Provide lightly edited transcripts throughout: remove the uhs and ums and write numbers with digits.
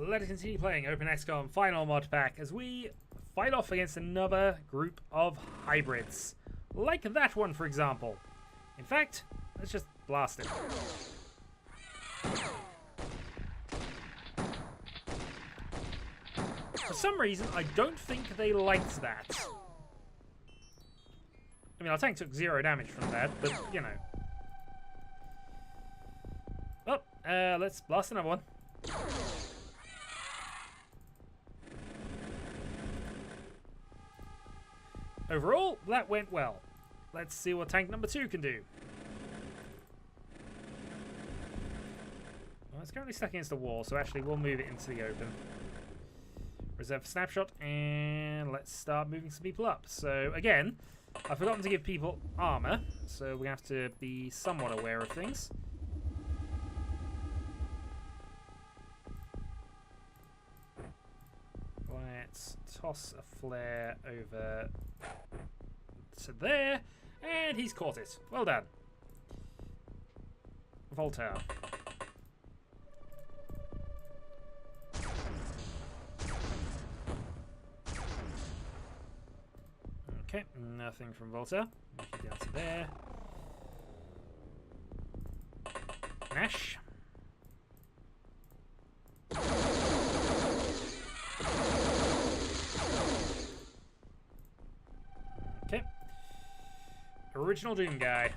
Let us continue playing Open XCOM Final Mod Pack as we fight off against another group of hybrids. Like that one, for example. In fact, let's just blast it. For some reason, I don't think they liked that. I mean, our tank took 0 damage from that, but, you know. Oh, let's blast another one. Overall, that went well. Let's see what tank number 2 can do. Well, it's currently stuck against the wall, so actually we'll move it into the open. Reserve for snapshot, and let's start moving some people up. So again, I've forgotten to give people armor, so we have to be somewhat aware of things. Let's toss a flare over to there, and he's caught it. Well done. Voltaire. Okay, nothing from Voltaire. Move you down to there. Nash. Okay. Original Doom guy.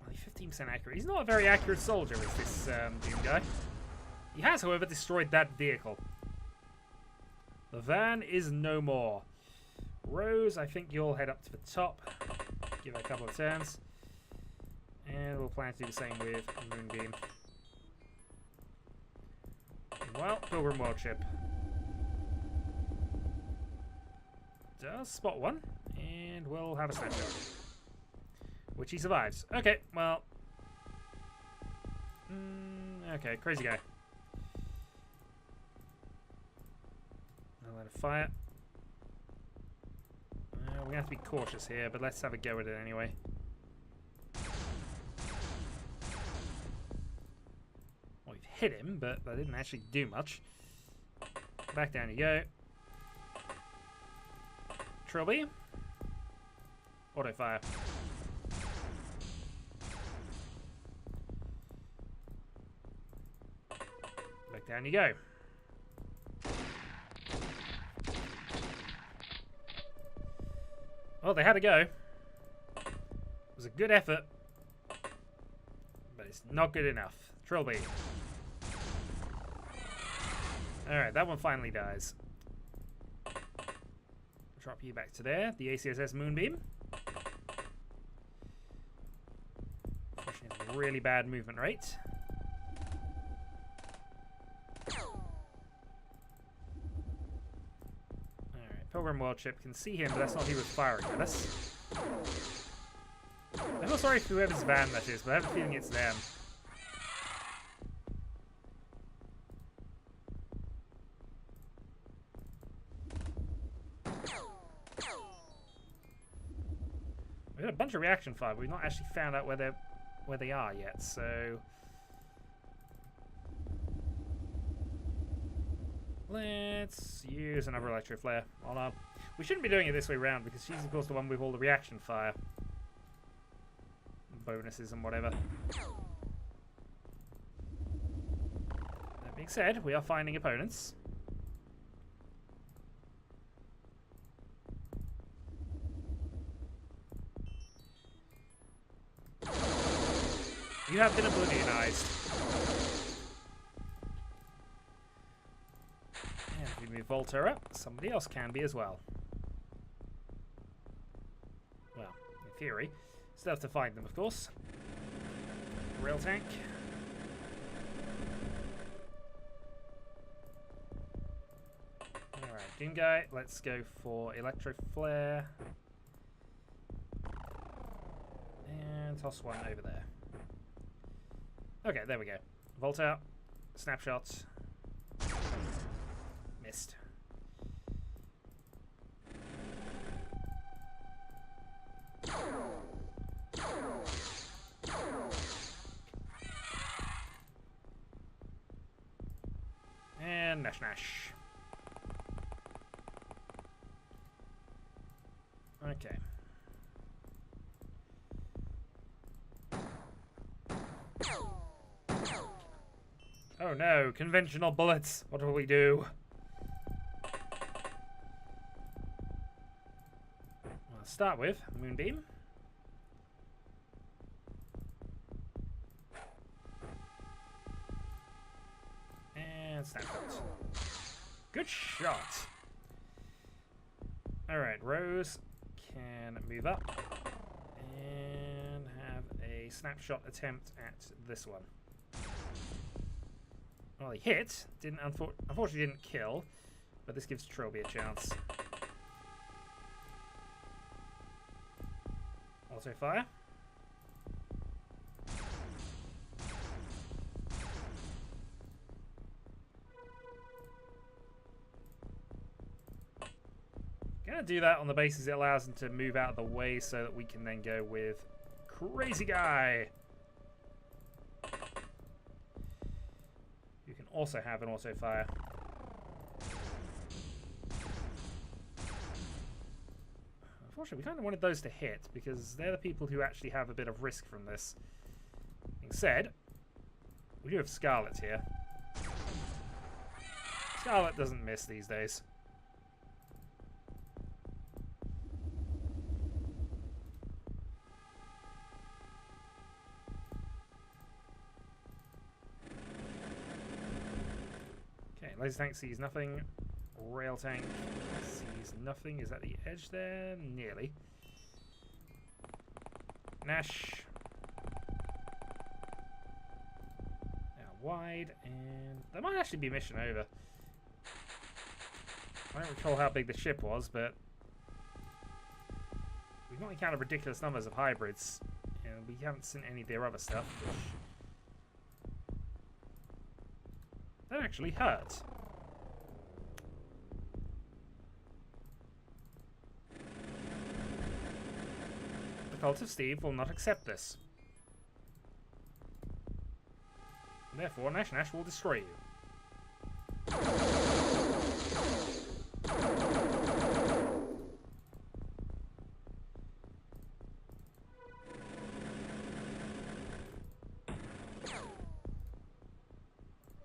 Only 15% accurate. He's not a very accurate soldier, is this Doom guy. He has, however, destroyed that vehicle. The van is no more. Rose, I think you'll head up to the top. Give it a couple of turns. And we'll plan to do the same with Moonbeam. Well, Pilgrim Worship does spot one, and we'll have a snapshot. Which he survives. Okay, well. Okay, crazy guy. I'll let it fire. We have to be cautious here, but let's have a go at it anyway. Well, we've hit him, but that didn't actually do much. Back down you go. Trilby. Auto fire. Back down you go. Well, they had to go. It was a good effort, but it's not good enough. Trilby. Alright, that one finally dies. Drop you back to there. The ACSS Moonbeam. Unfortunately, it's a really bad movement rate. Pilgrim Worship can see him, but that's not who was firing at us. I feel sorry for whoever's van that is, but I have a feeling it's them. We got a bunch of reaction fire, but we've not actually found out where they are yet, so let's use another electro flare on her. We shouldn't be doing it this way around because she's of course the one with all the reaction fire bonuses and whatever. That being said, we are finding opponents. You have been oblivionized. If we move Voltaire up, somebody else can be as well. Well, in theory. Still have to find them, of course. Rail tank. Alright, Doom guy, let's go for Electro Flare. And toss one over there. Okay, there we go. Voltaire. Snapshots. Missed. And Nash Nash. Okay. Oh no, conventional bullets. What will we do? Well, start with Moonbeam. And Snapshot. Good shot. Alright, Rose can move up and have a snapshot attempt at this one. Well, he hit. Unfortunately didn't kill, but this gives Trilby a chance. Auto fire. Gonna do that on the basis it allows him to move out of the way so that we can then go with Crazy Guy. You can also have an auto fire. Unfortunately, we kind of wanted those to hit because they're the people who actually have a bit of risk from this. Being said, we do have Scarlet here. Scarlet doesn't miss these days. Laser tank sees nothing. Rail tank sees nothing. Is that the edge there? Nearly. Nash. Now wide, and there might actually be mission over. I don't recall how big the ship was, but we've not encountered ridiculous numbers of hybrids, and we haven't seen any of their other stuff, which that actually hurt. The Cult of Steve will not accept this. Therefore, Nash Nash will destroy you.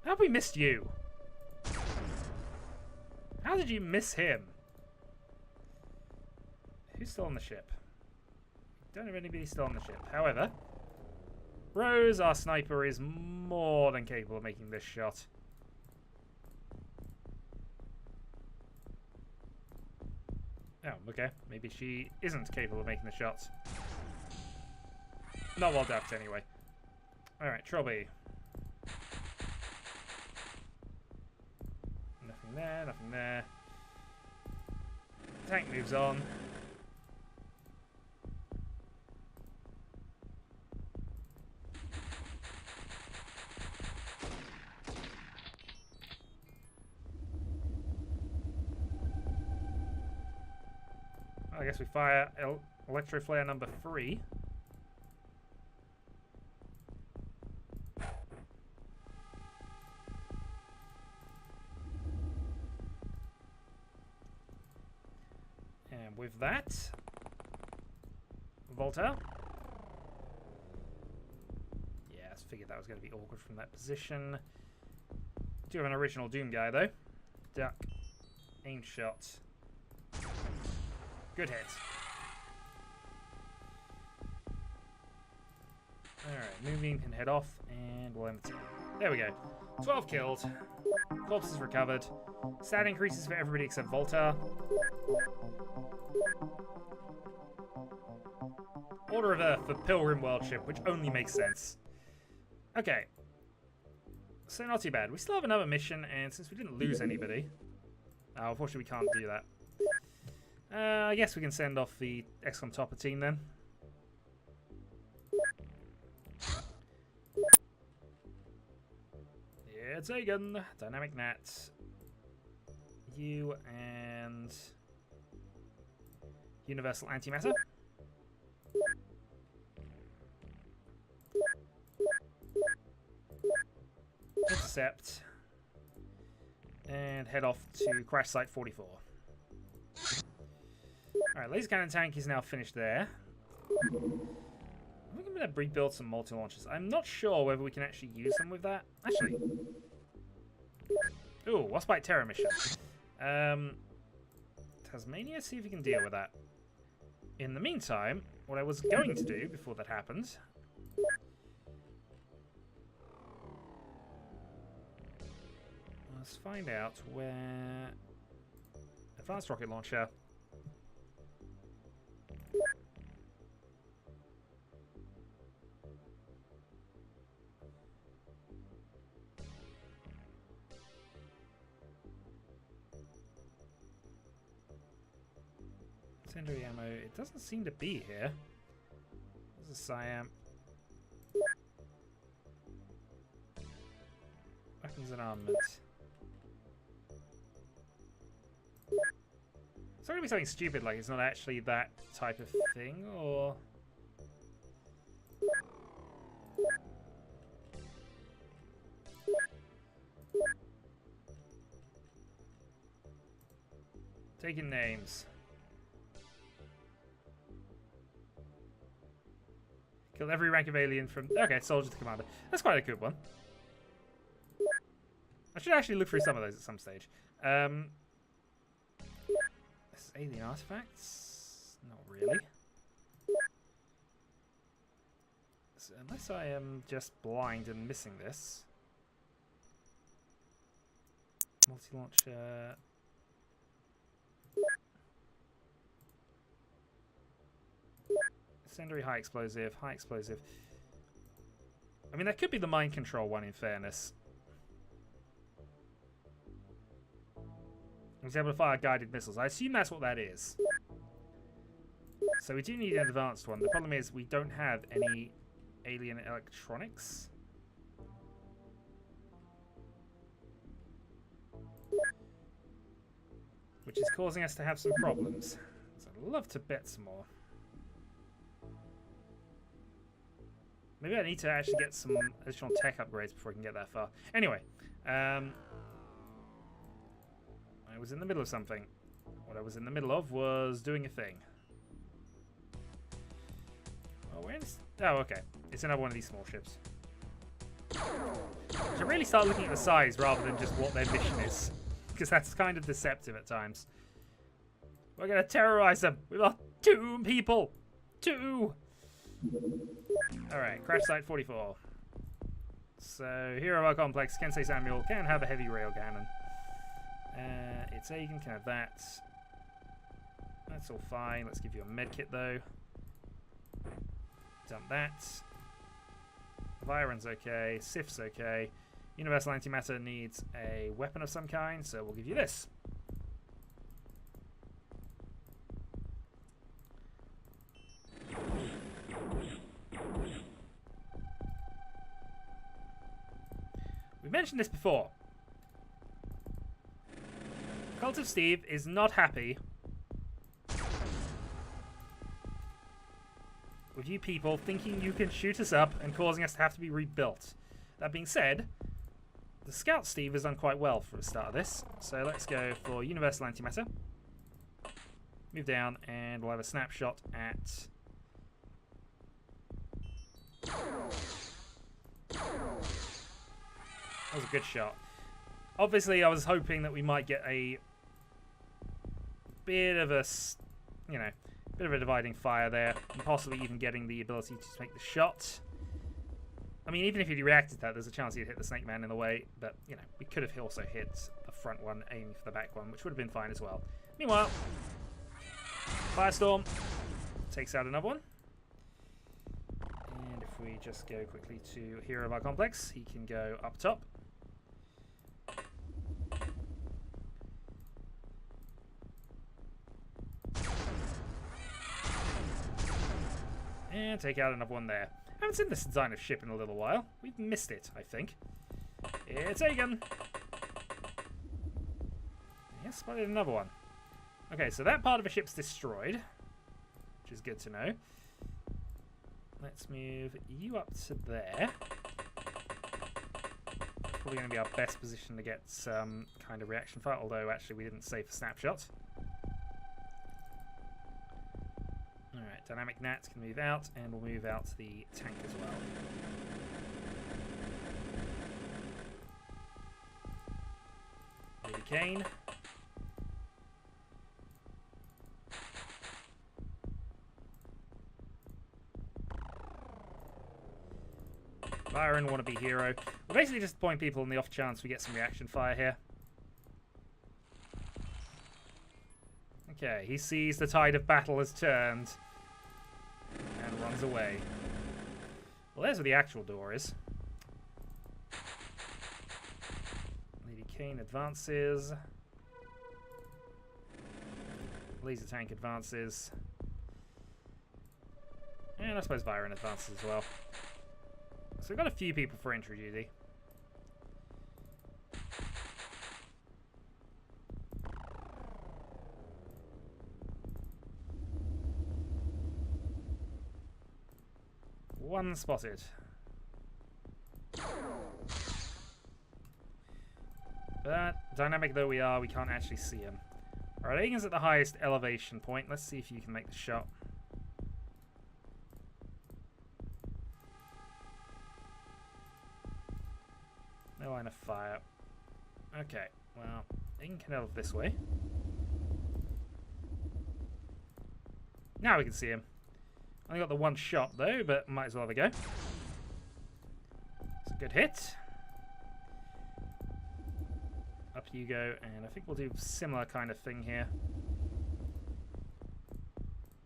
How have we missed you? How did you miss him? Who's still on the ship? Don't have anybody still on the ship. However, Rose, our sniper, is more than capable of making this shot. Oh, okay. Maybe she isn't capable of making the shots. Not well ducked, anyway. Alright, Trilby. Nothing there, nothing there. Tank moves on. I guess we fire Electro Flare number 3. And with that, Volta. Yeah, I figured that was going to be awkward from that position. Do have an original Doom guy though. Duck. Aim shot. Good hit. Alright, Moonbeam can head off, and we'll end the turn. There we go. 12 killed. Corpses recovered. Stat increases for everybody except Volta. Order of Earth for Pilgrim World ship, which only makes sense. Okay. So not too bad. We still have another mission, and since we didn't lose anybody... unfortunately we can't do that. I guess we can send off the XCOM Topper team then. Yeah, taken. Dynamic Nat. You and Universal Antimatter. Intercept. And head off to crash site 44. Alright, laser cannon tank is now finished there. I'm going to rebuild some multi-launchers. I'm not sure whether we can actually use them with that. Actually. Ooh, Waspite Terror mission. Tasmania, see if you can deal with that. In the meantime, what I was going to do before that happened... let's find out where... Advanced rocket launcher... Secondary ammo, it doesn't seem to be here. There's a Siam. Weapons and armament. It's not going to be something stupid like it's not actually that type of thing, or... Taking names. Kill every rank of alien from... Okay, soldier to commander. That's quite a good one. I should actually look through some of those at some stage. This is alien artifacts? Not really. So unless I am just blind and missing this. Multi-launcher... Secondary high explosive, high explosive. I mean, that could be the mind control one, in fairness. I was able to fire guided missiles. I assume that's what that is. So we do need an advanced one. The problem is we don't have any alien electronics. Which is causing us to have some problems. So I'd love to bet some more. Maybe I need to actually get some additional tech upgrades before I can get that far. Anyway, I was in the middle of something. What I was in the middle of was doing a thing. Oh, where is... Oh, okay. It's another one of these small ships. I should really start looking at the size rather than just what their mission is. Because that's kind of deceptive at times. We're going to terrorize them with our 2 people. 2! Alright, crash site 44. So, hero of our complex, Kensei Samuel, can have a heavy rail cannon. It's Agan, can have that. That's all fine. Let's give you a medkit though. Dump that. Viron's okay. Sif's okay. Universal Antimatter needs a weapon of some kind, so we'll give you this. We mentioned this before. Cult of Steve is not happy with you people thinking you can shoot us up and causing us to have to be rebuilt. That being said, the Scout Steve has done quite well for the start of this. So let's go for Universal Antimatter. Move down and we'll have a snapshot at... That was a good shot. Obviously, I was hoping that we might get a bit of a, you know, bit of a dividing fire there, and possibly even getting the ability to make the shot. I mean, even if he'd reacted to that, there's a chance he'd hit the Snake Man in the way, but, you know, we could have also hit the front one, aiming for the back one, which would have been fine as well. Meanwhile, Firestorm takes out another one. And if we just go quickly to Hero of our Complex, he can go up top. And take out another one there. I haven't seen this design of ship in a little while. We've missed it, I think. It's Agan. Yes, spotted another one. Okay, so that part of the ship's destroyed, which is good to know. Let's move you up to there. probably going to be our best position to get some kind of reaction fire, although actually we didn't save for snapshot. Alright, dynamic gnats can move out, and we'll move out the tank as well. Lady Kane. Byron, wannabe hero. We're basically just deploying people on the off chance we get some reaction fire here. Okay, he sees the tide of battle has turned and runs away. Well, there's where the actual door is. Lady Kane advances. Laser tank advances. And I suppose Byron advances as well. So we've got a few people for entry duty. One spotted. But dynamic though we are, we can't actually see him. Alright, Aegon's at the highest elevation point. Let's see if you can make the shot. No line of fire. Okay, well, Aegon can elevate this way. Now we can see him. Only got the one shot though, but might as well have a go. It's a good hit. Up you go, and I think we'll do a similar kind of thing here.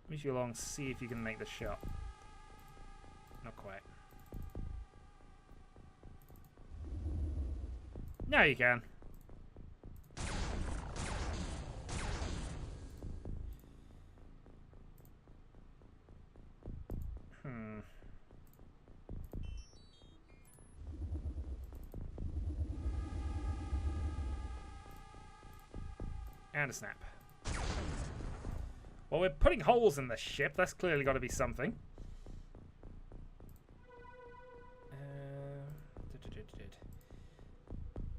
Move you along, see if you can make the shot. Not quite. Now you can. And a snap. Well, we're putting holes in the ship. That's clearly got to be something.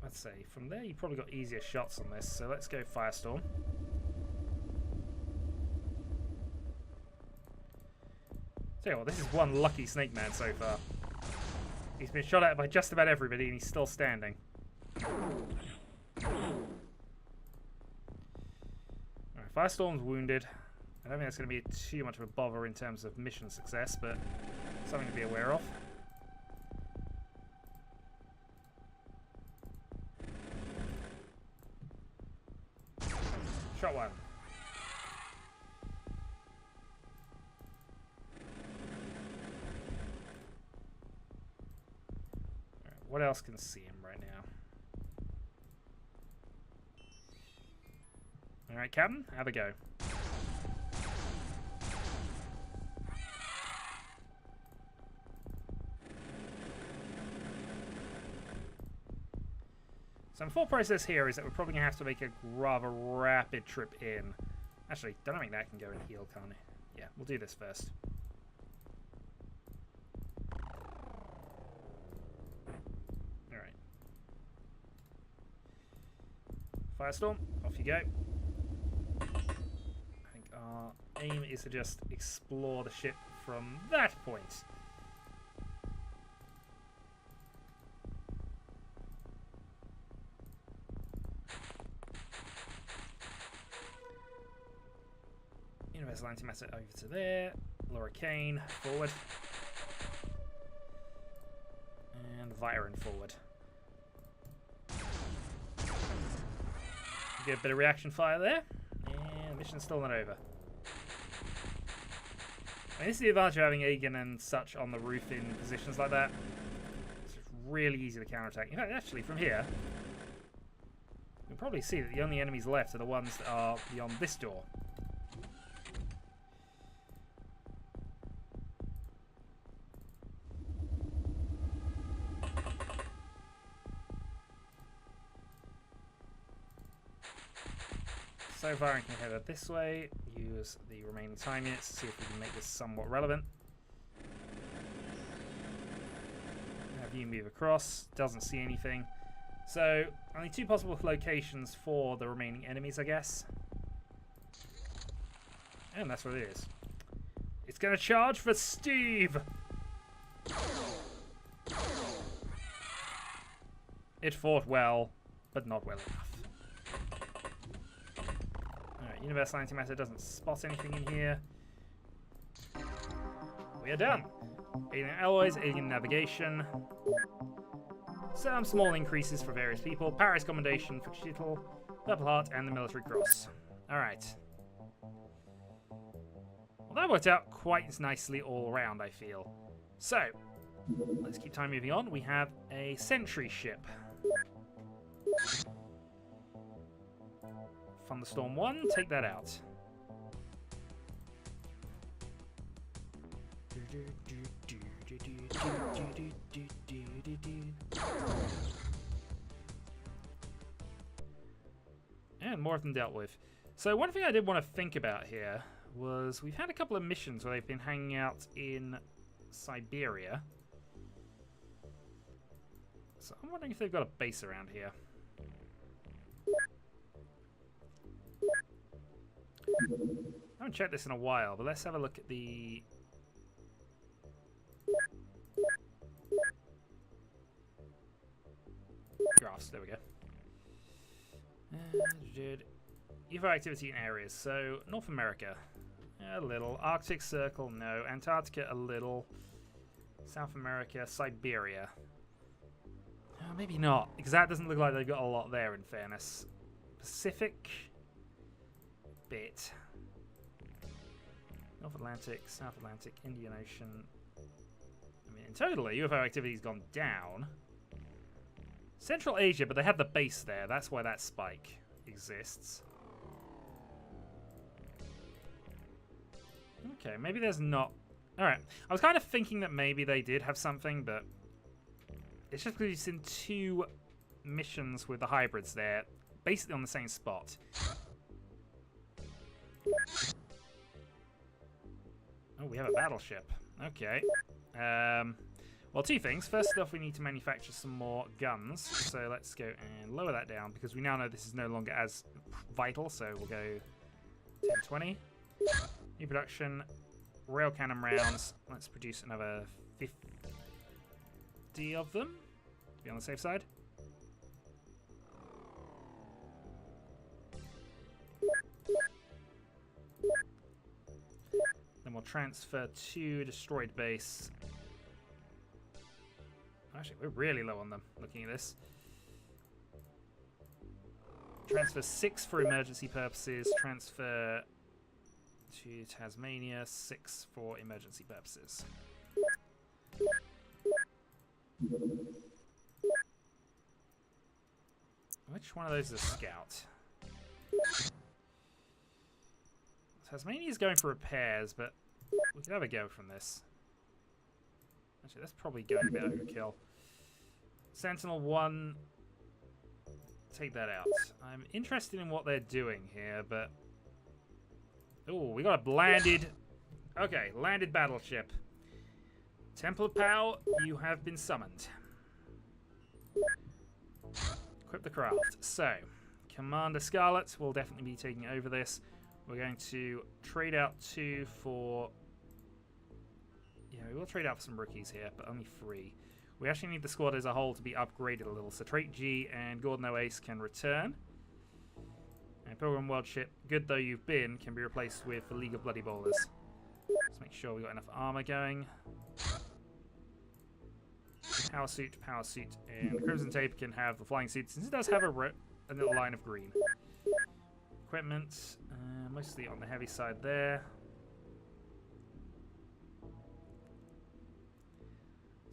Let's see. From there, you probably got easier shots on this. So let's go Firestorm. Tell you what, this is one lucky Snake Man so far. He's been shot at by just about everybody, and he's still standing. Firestorm's wounded. I don't think that's going to be too much of a bother in terms of mission success, but something to be aware of. Shot one. Right, what else can see him right now? Alright, Captain, have a go. So the thought process here is that we're probably going to have to make a rather rapid trip in. Actually, dynamic that can go and heal, can't it? Yeah, we'll do this first. Alright. Firestorm, off you go. Our aim is to just explore the ship from that point. Universal Antimatter over to there. Laura Kane forward. And Viren forward. Get a bit of reaction fire there. And mission's still not over. I mean, this is the advantage of having Aegon and such on the roof in positions like that. It's really easy to counterattack. In fact, actually, from here, you can probably see that the only enemies left are the ones that are beyond this door. So far, I can head this way, use the remaining time units to see if we can make this somewhat relevant. Have you move across, doesn't see anything. So, only 2 possible locations for the remaining enemies, I guess. And that's what it is. It's gonna charge for Steve! It fought well, but not well enough. Alright, Universal Antimatter doesn't spot anything in here. We are done. Alien alloys, alien navigation. Some small increases for various people. Paris Commendation for Chittle, Purple Heart, and the Military Cross. Alright. Well, that worked out quite nicely all around, I feel. So, let's keep time moving on. We have a sentry ship. Thunderstorm 1, take that out. And more of them dealt with. So one thing I did want to think about here was we've had a couple of missions where they've been hanging out in Siberia. So I'm wondering if they've got a base around here. I haven't checked this in a while, but let's have a look at the... graphs. There we go. UFO activity in areas. So, North America, a little. Arctic Circle, no. Antarctica, a little. South America, Siberia. Maybe not, because that doesn't look like they've got a lot there, in fairness. Pacific, bit. North Atlantic, South Atlantic, Indian Ocean. I mean, in total, UFO activity's gone down. Central Asia, but they have the base there. That's why that spike exists. Okay, maybe there's not... Alright, I was kind of thinking that maybe they did have something, but... It's just because you've seen 2 missions with the hybrids there, basically on the same spot. Oh, we have a battleship. Okay. Well, 2 things. First off, we need to manufacture some more guns. So let's go and lower that down, because we now know this is no longer as vital. So we'll go 1020. New production. Rail cannon rounds. Let's produce another 50 of them, to be on the safe side. Then we'll transfer to destroyed base. Actually, we're really low on them, looking at this. Transfer 6 for emergency purposes. Transfer to Tasmania, 6 for emergency purposes. Which one of those is a scout? Tasmania is going for repairs, but we could have a go from this. Actually, that's probably going a bit overkill. Sentinel 1, take that out. I'm interested in what they're doing here, but... Oh, we got a landed... Okay, landed battleship. Temple of Pow, you have been summoned. Equip the craft. So, Commander Scarlet will definitely be taking over this. We're going to trade out 2 for... Yeah, we will trade out for some rookies here, but only 3. We actually need the squad as a whole to be upgraded a little. So Trait G and Gordon O'Ace can return. And Pilgrim World Ship, good though you've been, can be replaced with the League of Bloody Ballers. Let's make sure we got enough armor going. Power suit, and the Crimson Tape can have the flying suit, since it does have a little line of green. Equipment, mostly on the heavy side there.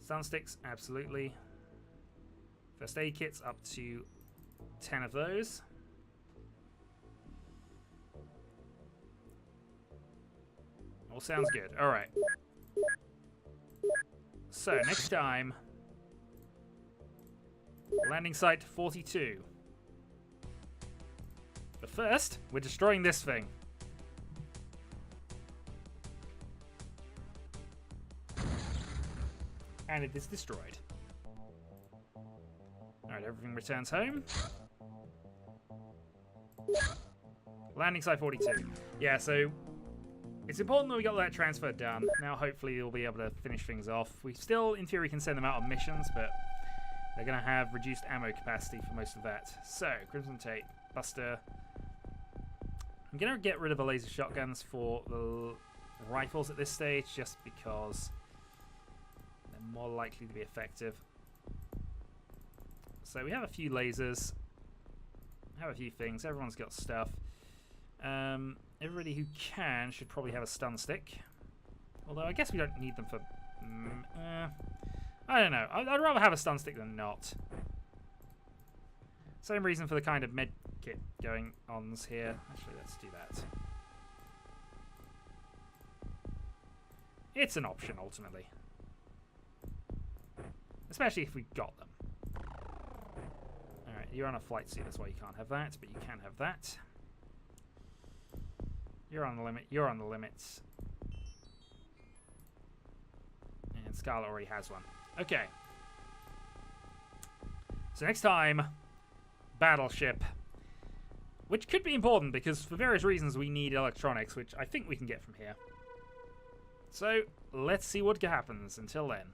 Sunsticks, absolutely. First aid kits, up to 10 of those. All sounds good. Alright. So, next time... Landing site 42. But first, we're destroying this thing. And it is destroyed. Alright, Alright, everything returns home. Landing site 42. Yeah, so it's important that we got that transfer done. Now hopefully we'll be able to finish things off. We still, in theory, can send them out on missions, but they're going to have reduced ammo capacity for most of that. So, Crimson Tape, Buster. I'm going to get rid of the laser shotguns for the rifles at this stage, just because they're more likely to be effective. So we have a few lasers, have a few things. Everyone's got stuff. Everybody who can should probably have a stun stick. Although I guess we don't need them for... I don't know. I'd rather have a stun stick than not. Same reason for the kind of med kit going ons here. Actually, let's do that. It's an option, ultimately. Especially if we got them. Alright, you're on a flight suit, that's why you can't have that, but you can have that. You're on the limit, you're on the limits. And Scarlet already has one. Okay. So next time, Battleship. Which could be important, because for various reasons we need electronics, which I think we can get from here. So, let's see what happens. Until then.